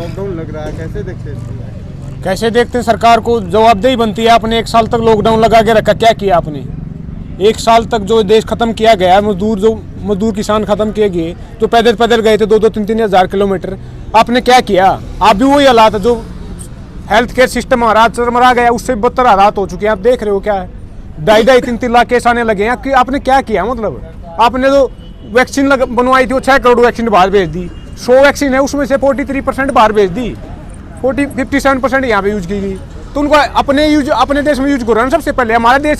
Lockdown लग रहा है, कैसे देखते हैं? कैसे देखते हैं? सरकार को जवाबदेही बनती है। आपने 1 साल तक लॉकडाउन लगा के रखा, क्या किया आपने? 1 साल तक जो देश खत्म किया गया, मजदूर किसान खत्म किए गए, जो पैदल पैदल गए थे 2-2, 3-3 हज़ार किलोमीटर, आपने क्या किया? आप भी वही हालात है, जो हेल्थ केयर सिस्टम हमारा चरमरा गया, उससे 72 हालात हो चुके हैं। आप देख रहे हो क्या है, 2.5, 3 लाख केस आने लगे हैं। आपने क्या किया? मतलब आपने जो वैक्सीन बनवाई थी वो 6 करोड़ वैक्सीन बाहर भेज दी। 100 वैक्सीन है, उसमें से 43% बाहर भेज दी, 57% यहाँ पे यूज की गई। तो उनको अपने देश में यूज करो ना सबसे पहले। हमारे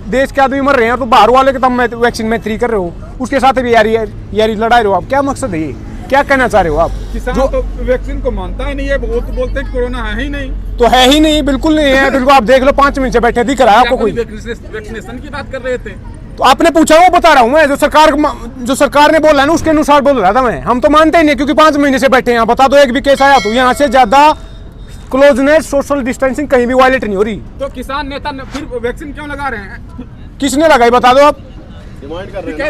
देश के आदमी मर रहे हैं, तो बाहर वाले के तब वैक्सीन में 3 कर रहे हो, उसके साथ भी यारी लड़ा रहे हो। आप क्या मकसद है? ये क्या कहना चाह रहे हो आप? किसान तो वैक्सीन को मानता ही नहीं है, वो तो बोलते हैं कोरोना है ही नहीं। तो है ही नहीं, बिल्कुल नहीं है। बिल्कुल आप देख लो, 5 मिनट से बैठे दिख रहा है आपको कोई? वैक्सीनेशन की बात कर रहे थे तो आपने पूछा, वो बता रहा हूँ मैं। जो सरकार ने बोला ना, उसके अनुसार बोल रहा था मैं। हम तो मानते ही नहीं, क्योंकि 5 महीने से बैठे हैं। बता दो एक भी केस आया तो? यहाँ से ज्यादा क्लोजनेस, सोशल डिस्टेंसिंग कहीं भी वायलेट नहीं हो रही। तो किसान नेता फिर वैक्सीन क्यों लगा रहे हैं? किसने लगाई बता दो आप? डिमांड कर रहे हैं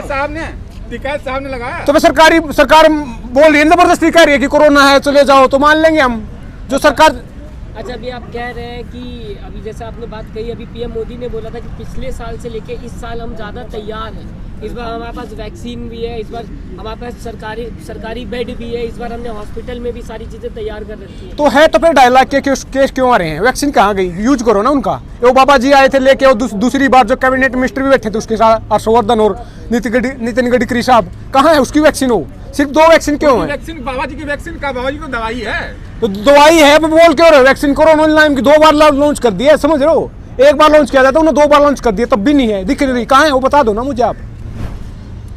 टिकैत साहब ने लगाया। तो सरकार बोल रही है, जबरदस्ती कह रही है कि कोरोना है चले जाओ, तो मान लेंगे हम। जो सरकार अच्छा, अभी आप कह रहे हैं कि अभी जैसे आपने बात कही, अभी पीएम मोदी ने बोला था कि पिछले साल से लेके इस साल हम ज़्यादा तैयार हैं। इस बार हमारे पास वैक्सीन भी है, इस बार हमारे पास सरकारी बेड भी है, इस बार हमने हॉस्पिटल में भी सारी चीज़ें तैयार कर रखी हैं। तो है, तो फिर 2.5 लाख के केस क्यों आ रहे हैं? वैक्सीन कहाँ गई? यूज करो ना उनका। वो बाबा जी आए थे लेके, वो दूसरी बार जो कैबिनेट मिनिस्टर भी बैठे थे उसके साथ, हर्षवर्धन और नितिन गडकरी साहब, कहाँ है उसकी वैक्सीन? हो सिर्फ 2 वैक्सीन क्यों है? वैक्सीन बाबा जी की वैक्सीन का, बाबा जी को दवाई है तो दवाई है, बोल क्यों रहे? वैक्सीन कोरोना नाम की 2 बार लॉन्च कर दिया है, समझ रहे हो? 1 बार लॉन्च किया जाता है, उन्होंने 2 बार लॉन्च कर दिया, तब भी नहीं है, दिख रही। कहाँ है वो बता दो ना मुझे आप।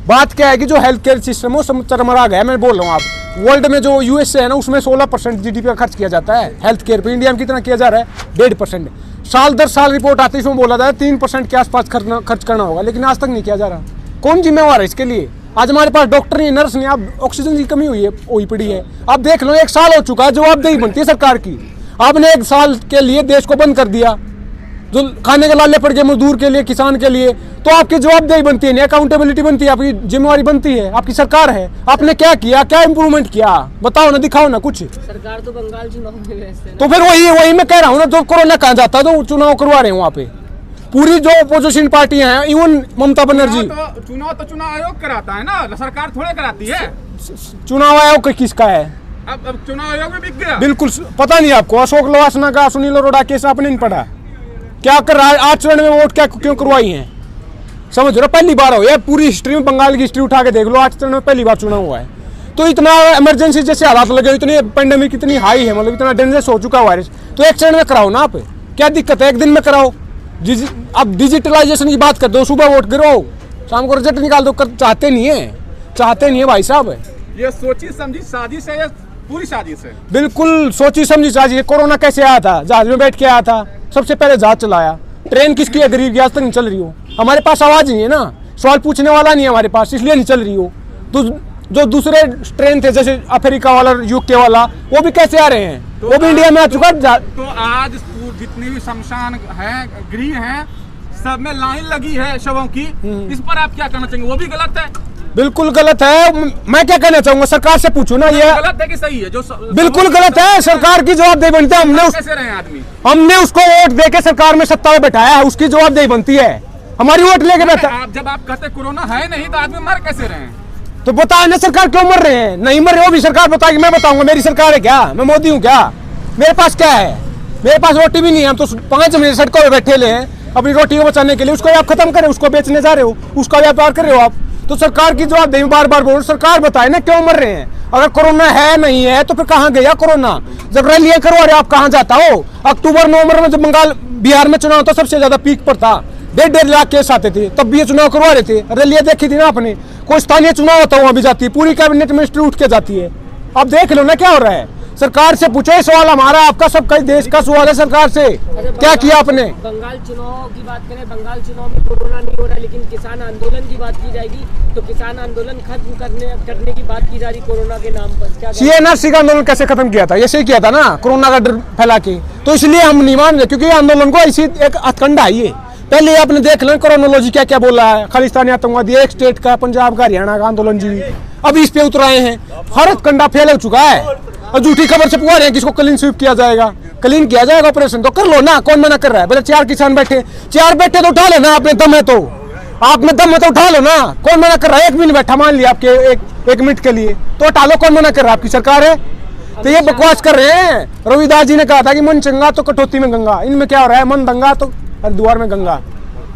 बात क्या है कि जो हेल्थ केयर सिस्टम है वो चरमरा गया है। मैं बोल रहा हूँ आप, वर्ल्ड में जो यूएसए है ना, उसमें 16% जीडीपी का खर्च किया जाता है हेल्थ केयर पे। इंडिया में कितना किया जा रहा है? 1.5%। साल दर साल रिपोर्ट आती है, इसमें बोला जाता है 3% के आसपास खर्च करना होगा, लेकिन आज तक नहीं किया जा रहा। कौन जिम्मेवार है इसके लिए? आज हमारे पास डॉक्टर नहीं, नर्स नहीं, अब ऑक्सीजन की कमी हुई पड़ी है। आप देख लो, 1 साल हो चुका है, जवाबदेही बनती है सरकार की। आपने 1 साल के लिए देश को बंद कर दिया, जो खाने के लाले पड़ गए मजदूर के लिए, किसान के लिए। तो आपकी जवाबदेही बनती है, अकाउंटेबिलिटी बनती है, आपकी जिम्मेवारी बनती है, आपकी सरकार है। आपने क्या किया? क्या इंप्रूवमेंट किया? बताओ ना, दिखाओ ना कुछ। सरकार तो बंगाल चुनाव में व्यस्त है। तो फिर वही मैं कह रहा हूँ ना, जो कोरोना कहाँ जाता है तो चुनाव करवा रहे हैं वहाँ पे। पूरी जो अपोजिशन पार्टियां हैं, इवन ममता बनर्जी। चुनाव आयोग कराता है ना, सरकार थोड़े कराती है। चुनाव आयोग किसका है? अब चुनाव आयोग में बिक गया। बिल्कुल पता नहीं आपको। अशोक लवासना का, सुनील अरोड़ा केस आपने नहीं पढ़ा? क्या कर रहा है? 8 चरण में वोट क्यों करवाई है? समझ रहे हो? पहली बार हो, ये पूरी हिस्ट्री में, बंगाल की हिस्ट्री उठा के देख लो, 8 चरण में पहली बार चुनाव हुआ है। तो इतना इमरजेंसी जैसे हालात लगे, इतनी पेंडेमिक इतनी हाई है, मतलब इतना डेंजरस हो चुका है वायरस, तो 1 चरण में कराओ ना आप। क्या दिक्कत है? 1 दिन में कराओ। अब डिजिटलाइजेशन की बात कर दो, सुबह वोट गिरो, शाम को रिजल्ट निकाल दो। चाहते नहीं है भाई साहब। ये सोची समझी साजिश है, पूरी साजिश है। बिल्कुल सोची समझी साजिश है। कोरोना कैसे आया था? जहाज में बैठ के आया था, सबसे पहले जहाज चलाया। ट्रेन किसकी है? गरीब की, आज तक नहीं चल रही हो। हमारे पास आवाज नहीं है ना, सवाल पूछने वाला नहीं है हमारे पास, इसलिए नहीं चल रही हो। तो जो दूसरे ट्रेन थे, जैसे अफ्रीका वाला, यूके वाला, वो भी कैसे आ रहे हैं? तो वो भी इंडिया में आ चुका। तो आज जितनी भी शमशान है, गृह है, सब में लाइन लगी है शवों की। इस पर आप क्या कहना चाहेंगे? वो भी गलत है? बिल्कुल गलत है। मैं क्या कहना चाहूंगा, सरकार से पूछो ना। ये गलत है कि सही है? जो बिल्कुल गलत है। सरकार की जवाबदेही बनती है। हमने उसको वोट देके सरकार में सत्ता में बैठाया है, उसकी जवाबदेही बनती है। हमारी वोट लेके बैठा। जब आप कहते कोरोना है नहीं, तो आदमी मर कैसे रहे हैं? तो बताए ना सरकार क्यों मर रहे हैं? नहीं मर रहे हो भी सरकार बताएगी। मैं बताऊंगा मेरी सरकार है क्या? मैं मोदी हूँ क्या? मेरे पास क्या है? मेरे पास रोटी भी नहीं है। हम तो 5 महीने सड़कों पे बैठे हैं अपनी रोटी को बचाने के लिए। उसको आप खत्म करें, उसको बेचने जा रहे हो, उसका व्यापार कर रहे हो आप। तो सरकार की जवाबदेही बार बार बोल, सरकार बताए ना क्यों मर रहे हैं। अगर कोरोना है नहीं है तो फिर कहाँ गया कोरोना? जब रैलियां करवा रहे हो आप, कहाँ जाता हो? अक्टूबर नवंबर में जब बिहार में चुनाव था, सबसे ज्यादा पीक पर था, 1.5 लाख केस आते थे, तब भी ये चुनाव करवा रहे थे। रैलियां देखी थी ना आपने? कोई स्थानीय चुनाव होता है वहां भी जाती है, पूरी कैबिनेट मिनिस्ट्री उठ के जाती है। अब देख लो ना क्या हो रहा है। सरकार से पूछो, ये सवाल हमारा, आपका, सबका देश का सवाल है। सरकार से क्या किया आपने? बंगाल चुनाव की बात करें, बंगाल चुनाव में कोरोना नहीं हो रहा, लेकिन किसान आंदोलन की बात की जाएगी, तो किसान आंदोलन खत्म करने की बात की जा रही कोरोना के नाम पर। क्या CNRC का आंदोलन कैसे खत्म किया था? ऐसे ही किया था ना, कोरोना का डर फैला के। तो इसलिए हम नहीं मान रहे, क्योंकि आंदोलन को ऐसी एक हथकंडा है ये। पहले आपने देख लो कोरोनोलॉजी क्या क्या बोला है। खालिस्तानी आतंकवादी, एक स्टेट का, पंजाब का, हरियाणा का आंदोलन जी अभी इस पे उतर आए हैं। हर हथकंडा फेल हो चुका है। और झूठी खबर से पुआ रहे हैं किसको क्लीन स्वीप किया जाएगा, क्लीन किया जाएगा ऑपरेशन तो कर लो ना, कौन मना कर रहा है। बोले 4 किसान बैठे, 4 बैठे तो उठा लेना, आपने दम है तो, आप में दम है तो उठा लो ना, कौन मना कर रहा है। 1 मिनट बैठा मान लिया आपके एक मिनट के लिए तो उठा लो, कौन मना कर रहा है, आपकी सरकार है। तो ये बकवास कर रहे हैं। रविदास जी ने कहा था कि मन चंगा तो कटौती में गंगा, इनमें क्या हो रहा है, मन दंगा तो हरिद्वार में गंगा।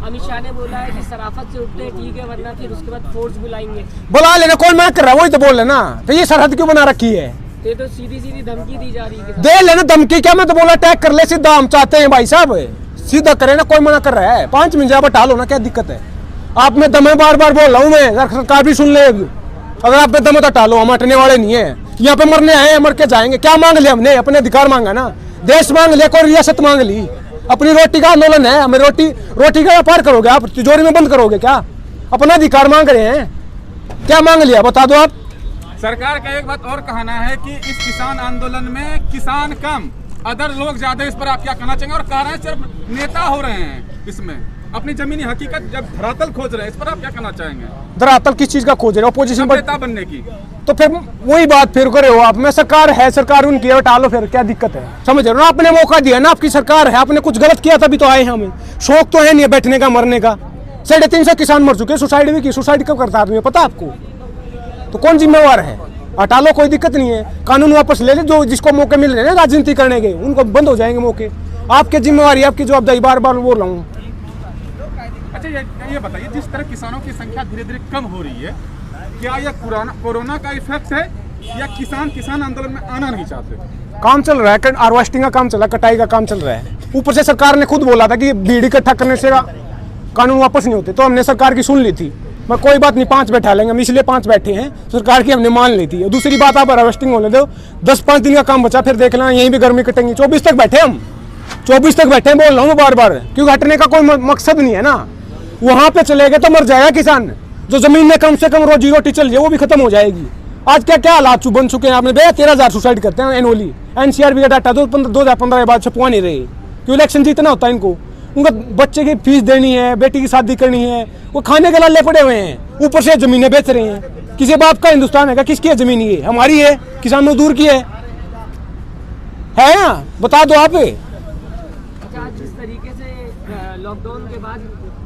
अमित शाह ने बोला है कि सराफत से उठते हैं ठीक है, वरना फिर उसके बाद फोर्स बुलाएंगे। बुला लेना, कौन मना कर रहा है, वही तो बोल लेना। तो ये सरहद क्यों बना रखी है, ये तो सीधी सीधी धमकी दी जा रही है। दे लेना धमकी, क्या मैं तो बोला अटैक कर ले सीधा, हम चाहते हैं भाई साहब सीधा करे ना, कोई मना कर रहा है। 5 मिनट बटा लो ना, क्या दिक्कत है। आप में दम है, बार बार बोल रहा हूँ मैं, सरकार भी सुन ले। अगर आप में दम है तो हटा लो, हम हटने वाले नहीं है, यहाँ पे मरने आए हैं, मर के जाएंगे। क्या मांग लिया हमने, अपने अधिकार मांगा ना, देश मांग लिया, कोई रियासत मांग ली, अपनी रोटी का आंदोलन है, हमें रोटी का व्यापार करोगे आप, तिजोरी में बंद करोगे क्या, अपना अधिकार मांग रहे हैं, क्या मांग लिया बता दो आप। सरकार का एक बात और कहना है कि इस किसान आंदोलन में किसान कम, अदर लोग ज्यादा, इस पर आप क्या कहना चाहेंगे। और कह रहे हैं सिर्फ नेता हो रहे हैं इसमें, अपनी जमीनी हकीकत जब धरातल खोज रहे हैं, इस पर आप क्या कहना चाहेंगे। धरातल किस चीज का खोज रहे हो, अपोजिशन पर नेता बनने की, तो फिर वही बात फिर करे हो आप में, सरकार है, सरकार उनकी है, हटा लो, फिर क्या दिक्कत है। समझ रहे हो ना, आपने मौका दिया ना, आपकी सरकार है, आपने कुछ गलत किया तभी तो आए हैं हमें, शौक तो है नहीं बैठने का मरने का। 350 किसान मर चुके, सुसाइड भी की, सुसाइड कब करता आदमी पता आपको, तो कौन जिम्मेवार है। हटा लो, कोई दिक्कत नहीं है, कानून वापस ले ले, जो जिसको मौके मिल रहे हैं राजनीति करने के उनको बंद हो जाएंगे मौके। आपकी जिम्मेवारी, आपकी जवाबदारी, बार बार बोल रहा हूँ। अच्छा ये बताइए, जिस तरह किसानों की संख्या धीरे धीरे कम हो रही है, क्या यह कोरोना का इफेक्ट है या किसान आंदोलन में आना नहीं चाहते। काम चल रहा है, हार्वेस्टिंग का काम चल रहा है, कटाई का काम चल रहा है। ऊपर से सरकार ने खुद बोला था कि भीड़ इकट्ठा करने से कानून वापस नहीं होते, तो हमने सरकार की सुन ली थी। मैं कोई बात नहीं, 5 बैठा लेंगे, हम इसलिए 5 बैठे हैं, सरकार की हमने मान ली थी। और दूसरी बात, आप हार्वेस्टिंग होने दो, 10-5 दिन का काम बचा, फिर देख लेना यहीं भी गर्मी कटेंगी। 24 तक बैठे हम, 24 तक बैठे बोल रहा हूँ बार बार, क्योंकि हटने का कोई मकसद नहीं है ना। वहां पे चले गए तो मर जाएगा किसान, जो जमीन में कम से कम रोजी रोटी चल जाए वो भी खत्म हो जाएगी। आज क्या हालात बन चुके हैं, आपने देखा 13,000 सुसाइड करते हैं एनुअली। NCRB का डाटा 2015 के बाद छपवा नहीं रहे, क्यों इलेक्शन जीतना होता है इनको, उनका बच्चे की फीस देनी है, बेटी की शादी करनी है, वो खाने के लाले पड़े हुए हैं, ऊपर से जमीनें बेच रहे हैं। किसी बाप का हिंदुस्तान है क्या, किसकी है जमीन, ये हमारी है, किसान मजदूर की है ना, बता दो आप। अच्छा, जिस तरीके से लॉकडाउन के बाद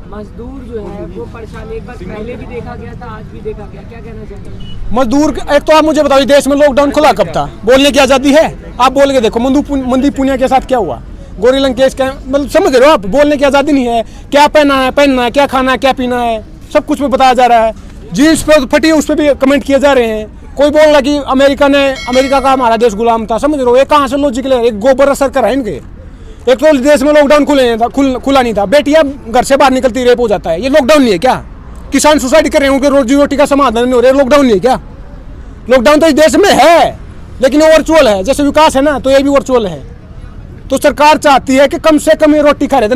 मजदूर जो है वो परेशान, एक बार पहले भी देखा गया था, आज भी देखा गया, क्या कहना चाहते हैं मजदूर। एक तो आप मुझे बताइए, देश में लॉकडाउन खुला कब था, बोलने की आजादी है, आप बोल के देखो। मनदीप पुनिया के साथ क्या हुआ, गोरी लंकेश का, मतलब समझ रहे हो आप, बोलने की आजादी नहीं है। क्या पहनना है, क्या खाना है, क्या पीना है, सब कुछ में बताया जा रहा है। जीन्स पे फटी है, उस पर भी कमेंट किए जा रहे हैं। कोई बोल रहा कि अमेरिका का हमारा देश गुलाम था, समझ रहे हो, ये कहाँ से लॉजिकल है। एक गोबर असर कर रहा है इनके। एक तो देश में लॉकडाउन खुला नहीं था, बेटियां घर से बाहर निकलती रेप हो जाता है, ये लॉकडाउन नहीं है क्या। किसान सुसाइड कर रहे हैं, उनके रोजी रोटी का समाधान नहीं हो रहा है, लॉकडाउन नहीं है क्या। लॉकडाउन तो इस देश में है, लेकिन वो वर्चुअल है, जैसे विकास है ना, तो ये भी वर्चुअल है। तो सरकार चाहती है कि कम से कम ये रोटी खा रहे थे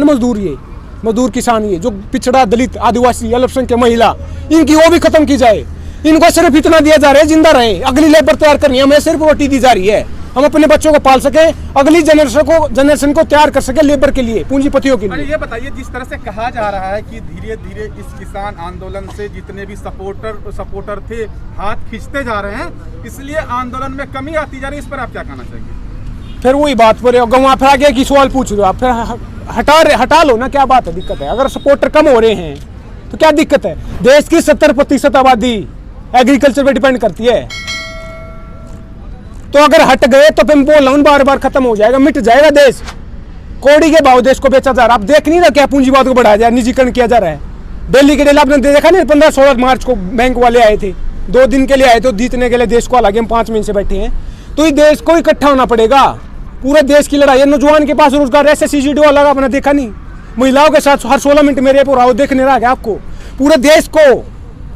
मजदूर किसान, ये जो पिछड़ा, दलित, आदिवासी, अल्पसंख्यक महिला, इनकी वो भी खत्म की जाए। इनको सिर्फ इतना दिया जा रहा है जिंदा रहे, अगली लेबर तैयार करनी है, हमें सिर्फ रोटी दी जा रही है, हम अपने बच्चों को पाल सके, अगली जनरेशन को तैयार कर सके लेबर के लिए, पूंजीपतियों के लिए। ये बताइए, जिस तरह से कहा जा रहा है कि धीरे धीरे इस किसान आंदोलन से जितने भी सपोर्टर थे हाथ खींचते जा रहे हैं, इसलिए आंदोलन में कमी आती जा रही है, इस पर आप क्या कहना चाहेंगे। फिर वही बात पर गवा फिर आगे की सवाल पूछ रहे हो आप, फिर हटा लो ना, क्या बात है, दिक्कत है। अगर सपोर्टर कम हो रहे हैं तो क्या दिक्कत है। देश की 70% आबादी एग्रीकल्चर पे डिपेंड करती है, तो अगर हट गए तो फिर बोल रहा हूं बार बार खत्म हो जाएगा, मिट जाएगा देश। कौड़ी के भाव देश को बेचा जा रहा है, आप देख नहीं रहा क्या पूंजीवाद को बढ़ाया जा रहा है, निजीकरण किया जा रहा है। दिल्ली के डेली आपने देखा नहीं, 15-16 मार्च को बैंक वाले आए थे, 2 दिन के लिए आए थे जीतने के लिए देश को, हालांकि हम 5 महीने से बैठे हैं। तो इस देश को इकट्ठा होना पड़ेगा, पूरे देश की लड़ाई है। नौजवान के पास रोजगार, ऐसे CCTV वाला आपने देखा नहीं, महिलाओं के साथ हर 16 मिनट में रेप हो रहा हो, देखने रहा है आपको। पूरे देश को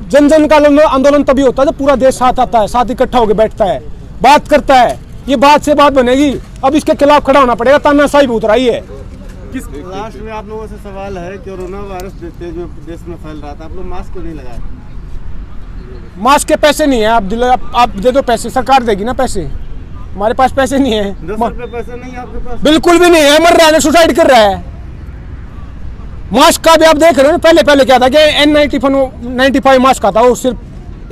जन का आंदोलन तभी होता है जब पूरा देश साथ आता है, साथ इकट्ठा होकर बैठता है, बात करता है, ये बात से बात बनेगी। अब इसके खिलाफ खड़ा होना पड़ेगा, तानाशाही बहुत रही है। लास्ट में आप लोगों से सवाल है, कोरोना वायरस जो देश में फैल रहा था, आप लोग मास्क क्यों नहीं लगाए। मास्क के पैसे नहीं है, आप दे दो पैसे, सरकार देगी ना पैसे, हमारे पास पैसे नहीं है। 10 रुपए पैसे नहीं है आपके पास, बिल्कुल भी नहीं है, मर रहा है, सुसाइड कर रहा है। मास्क का भी आप देख रहे हो, पहले क्या था कि N95 मास्क आता, वो सिर्फ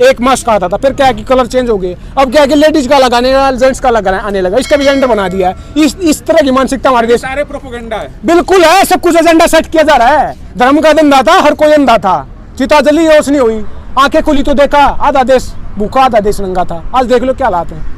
एक मास्क आता था, फिर क्या है कि कलर चेंज हो गए, अब क्या है कि लेडीज का लगाने जेंट्स का लगाने आने लगा, इसका भी जेंडर बना दिया है। इस तरह की मानसिकता हमारे देश सारे प्रोपेगेंडा है। बिल्कुल है, सब कुछ एजेंडा सेट किया जा रहा है। धर्म का धंधा था, हर कोई अंधा था, चिता जली रोशनी हुई, आंखें खुली तो देखा आधा देश भूखा आधा देश नंगा था। आज देख लो क्या हालात है।